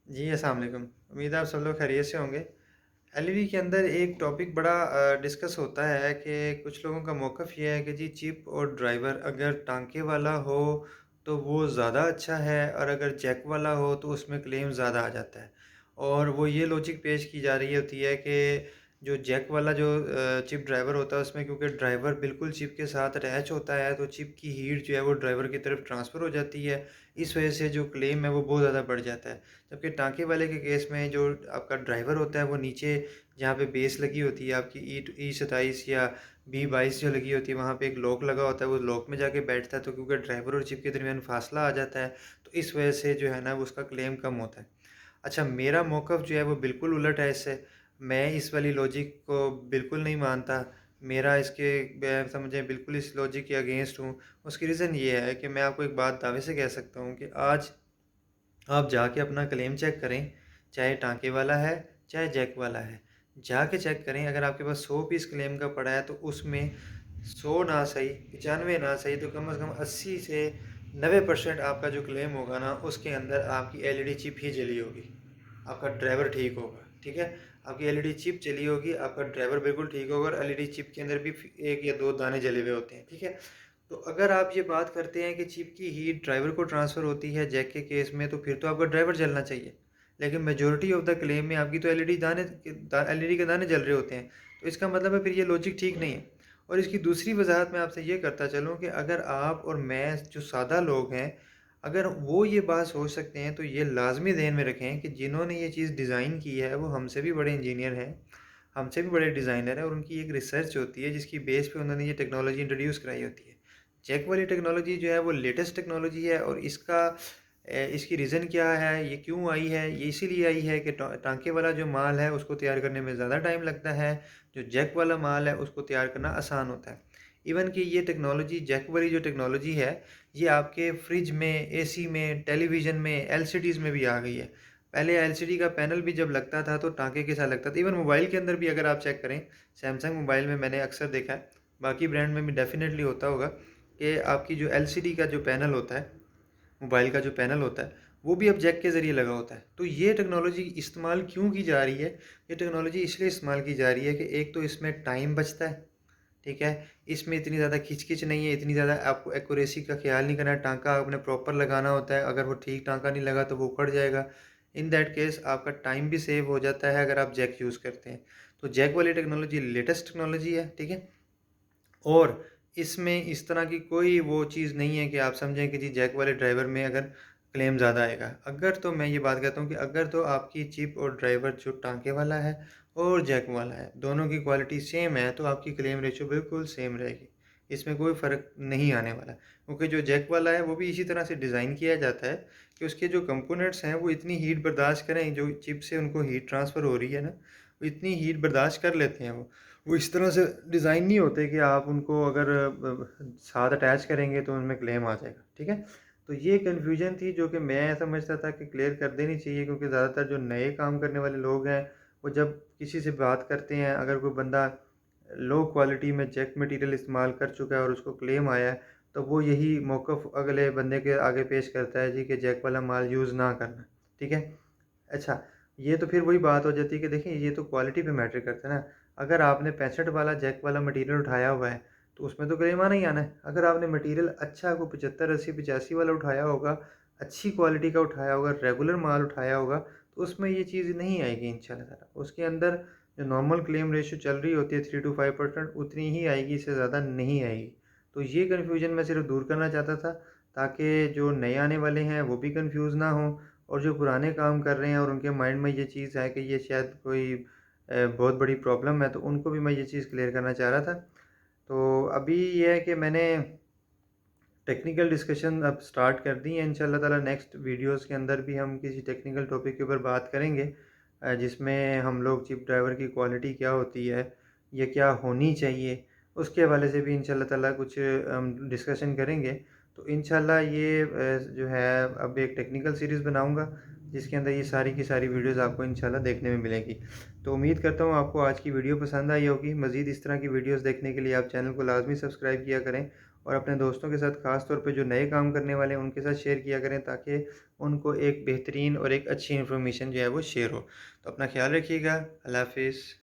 जी, अस्सलाम वालेकुम। उम्मीद है आप सब लोग खैरियत से होंगे। एलईडी के अंदर एक टॉपिक बड़ा डिस्कस होता है कि कुछ लोगों का मौक़िफ़ ये है कि जी चिप और ड्राइवर अगर टाँके वाला हो तो वो ज़्यादा अच्छा है और अगर जैक वाला हो तो उसमें क्लेम ज़्यादा आ जाता है। और वो ये लॉजिक पेश की जा रही होती है कि जो जैक वाला जो चिप ड्राइवर होता है उसमें क्योंकि ड्राइवर बिल्कुल चिप के साथ अटैच होता है तो चिप की हीट जो है वो ड्राइवर की तरफ ट्रांसफ़र हो जाती है। इस वजह से जो क्लेम है वो बहुत ज़्यादा बढ़ जाता है। जबकि टाँके वाले के केस में जो आपका ड्राइवर होता है वो नीचे जहाँ पे बेस लगी होती है आपकी ई27 या बी22 जो लगी होती है वहाँ पे एक लॉक लगा होता है, वो लॉक में जाके बैठता है तो क्योंकि ड्राइवर और चिप के दरमियान फासला आ जाता है, तो इस वजह से जो है ना वो उसका क्लेम कम होता है। अच्छा, मेरा मौक़िफ़ जो है वो बिल्कुल उलट है इससे। मैं इस वाली लॉजिक को बिल्कुल नहीं मानता। मेरा इसके मैं समझें बिल्कुल इस लॉजिक के अगेंस्ट हूँ। उसकी रीज़न ये है कि मैं आपको एक बात दावे से कह सकता हूँ कि आज आप जाके अपना क्लेम चेक करें, चाहे टाँके वाला है, चाहे जैक वाला है। जाके चेक करें, अगर आपके पास 100 पीस क्लेम का पड़ा है तो उसमें 100 ना सही, 95 ना सही तो कम से कम 80 से 90% आपका जो क्लेम होगा ना उसके अंदर आपकी एलईडी चिप ही जली होगी। आपका ड्राइवर ठीक होगा, ठीक है? आपकी एलईडी चिप जली होगी, आपका ड्राइवर बिल्कुल ठीक होगा और एलईडी चिप के अंदर भी 1 या 2 दाने जले हुए होते हैं, ठीक है? तो अगर आप ये बात करते हैं कि चिप की हीट ड्राइवर को ट्रांसफ़र होती है जैक के केस में, तो फिर तो आपका ड्राइवर जलना चाहिए। लेकिन मेजॉरिटी ऑफ़ द क्लेम में आपकी तो एलईडी के दाने जल रहे होते हैं। तो इसका मतलब है फिर ये लॉजिक ठीक नहीं है। और इसकी दूसरी वज़ाहत मैं आपसे ये करता चलूँ कि अगर आप और मैं जो सादा लोग हैं, अगर वो ये बात सोच सकते हैं, तो ये लाज़मी ज़हन में रखें कि जिन्होंने ये चीज़ डिज़ाइन की है, वो हमसे भी बड़े इंजीनियर हैं, हमसे भी बड़े डिज़ाइनर हैं और उनकी एक रिसर्च होती है, जिसकी बेस पे उन्होंने ये टेक्नोलॉजी इंट्रोड्यूस कराई होती है। चेक वाली टेक्नोलॉजी जो है वो लेटेस्ट टेक्नोलॉजी है और इसकी रीज़न क्या है, ये क्यों आई है? ये इसीलिए आई है कि टाँके वाला जो माल है उसको तैयार करने में ज़्यादा टाइम लगता है, जो जैक वाला माल है उसको तैयार करना आसान होता है। इवन कि ये टेक्नोलॉजी जैक वाली जो टेक्नोलॉजी है, ये आपके फ्रिज में, एसी में, टेलीविज़न में, एलसीडीज़ में भी आ गई है। पहले एलसीडी का पैनल भी जब लगता था तो टाँके के साथ लगता था। इवन मोबाइल के अंदर भी अगर आप चेक करें, सैमसंग मोबाइल में मैंने अक्सर देखा है, बाकी ब्रांड में भी डेफ़िनेटली होता होगा कि आपकी जो एलसीडी का जो पैनल होता है, मोबाइल का जो पैनल होता है, वो भी अब जैक के ज़रिए लगा होता है। तो ये टेक्नोलॉजी इस्तेमाल क्यों की जा रही है? ये टेक्नोलॉजी इसलिए इस्तेमाल की जा रही है कि एक तो इसमें टाइम बचता है, ठीक है? इसमें इतनी ज़्यादा खिंच-किच नहीं है, इतनी ज़्यादा आपको एक्यूरेसी का ख़्याल नहीं करना है, टाँका आपने प्रॉपर लगाना होता है, अगर वो ठीक टाँका नहीं लगा तो वो उखड़ जाएगा। इन दैट केस आपका टाइम भी सेव हो जाता है अगर आप जैक यूज़ करते हैं। तो जैक वाली टेक्नोलॉजी लेटेस्ट टेक्नोलॉजी है, ठीक है? और इसमें इस तरह की कोई वो चीज़ नहीं है कि आप समझें कि जी जैक वाले ड्राइवर में अगर क्लेम ज़्यादा आएगा। अगर तो मैं ये बात कहता हूँ कि अगर तो आपकी चिप और ड्राइवर जो टाँके वाला है और जैक वाला है, दोनों की क्वालिटी सेम है तो आपकी क्लेम रेशियो बिल्कुल सेम रहेगी। इसमें कोई फ़र्क नहीं आने वाला। क्योंकि जो जैक वाला है वो भी इसी तरह से डिज़ाइन किया जाता है कि उसके जो कंपोनेंट्स हैं वो इतनी हीट बर्दाश्त करें, जो चिप से उनको हीट ट्रांसफ़र हो रही है ना, वो इतनी हीट बर्दाश्त कर लेते हैं वो। वो इस तरह से डिज़ाइन नहीं होते कि आप उनको अगर साथ अटैच करेंगे तो उनमें क्लेम आ जाएगा, ठीक है? तो ये कन्फ्यूजन थी जो कि मैं समझता था कि क्लियर कर देनी चाहिए क्योंकि ज़्यादातर जो नए काम करने वाले लोग हैं, वो जब किसी से बात करते हैं, अगर कोई बंदा लो क्वालिटी में जैक मटीरियल इस्तेमाल कर चुका है और उसको क्लेम आया है, तो वो यही मौक़िफ़ अगले बंदे के आगे पेश करता है जी कि जैक वाला माल यूज़ ना करना, ठीक है? अच्छा, ये तो फिर वही बात हो जाती है कि देखिए ये तो क्वालिटी पे मैटर करता है ना। अगर आपने 65 वाला जैक वाला मटीरियल उठाया हुआ है, तो उसमें तो क्लेम आना ही आना है। अगर आपने मटीरियल अच्छा कोई 75, 80, 85 वाला उठाया होगा, अच्छी क्वालिटी का उठाया होगा, रेगुलर माल उठाया होगा, तो उसमें ये चीज़ नहीं आएगी इंशाल्लाह ताला। उसके अंदर जो नॉर्मल क्लेम रेशियो चल रही होती है 3 टू 5% उतनी ही आएगी, इससे ज़्यादा नहीं आएगी। तो ये कन्फ्यूज़न मैं सिर्फ़ दूर करना चाहता था, ताकि जो नए आने वाले हैं वो भी कन्फ्यूज़ ना हों और जो पुराने काम कर रहे हैं और उनके माइंड में ये चीज़ है कि ये शायद कोई बहुत बड़ी प्रॉब्लम है, तो उनको भी मैं ये चीज़ क्लियर करना चाह रहा था। तो अभी ये है कि मैंने टेक्निकल डिस्कशन अब स्टार्ट कर दी है इंशाल्लाह ताला। नेक्स्ट वीडियोस के अंदर भी हम किसी टेक्निकल टॉपिक के ऊपर बात करेंगे, जिसमें हम लोग चिप ड्राइवर की क्वालिटी क्या होती है, ये क्या होनी चाहिए, उसके हवाले से भी इंशाल्लाह ताला कुछ हम डिस्कशन करेंगे। तो इंशाल्लाह ये जो है अब एक टेक्निकल सीरीज़ बनाऊँगा, जिसके अंदर ये सारी की सारी वीडियोज़ आपको इंशाल्लाह देखने में मिलेंगी। तो उम्मीद करता हूँ आपको आज की वीडियो पसंद आई होगी। मज़ीद इस तरह की वीडियोज़ देखने के लिए आप चैनल को लाज़मी सब्सक्राइब किया करें और अपने दोस्तों के साथ ख़ास तौर पे जो नए काम करने वाले हैं उनके साथ शेयर किया करें, ताकि उनको एक बेहतरीन और एक अच्छी इन्फॉर्मेशन जो है वो शेयर हो। तो अपना ख़्याल रखिएगा। अल्लाह हाफ़िज़।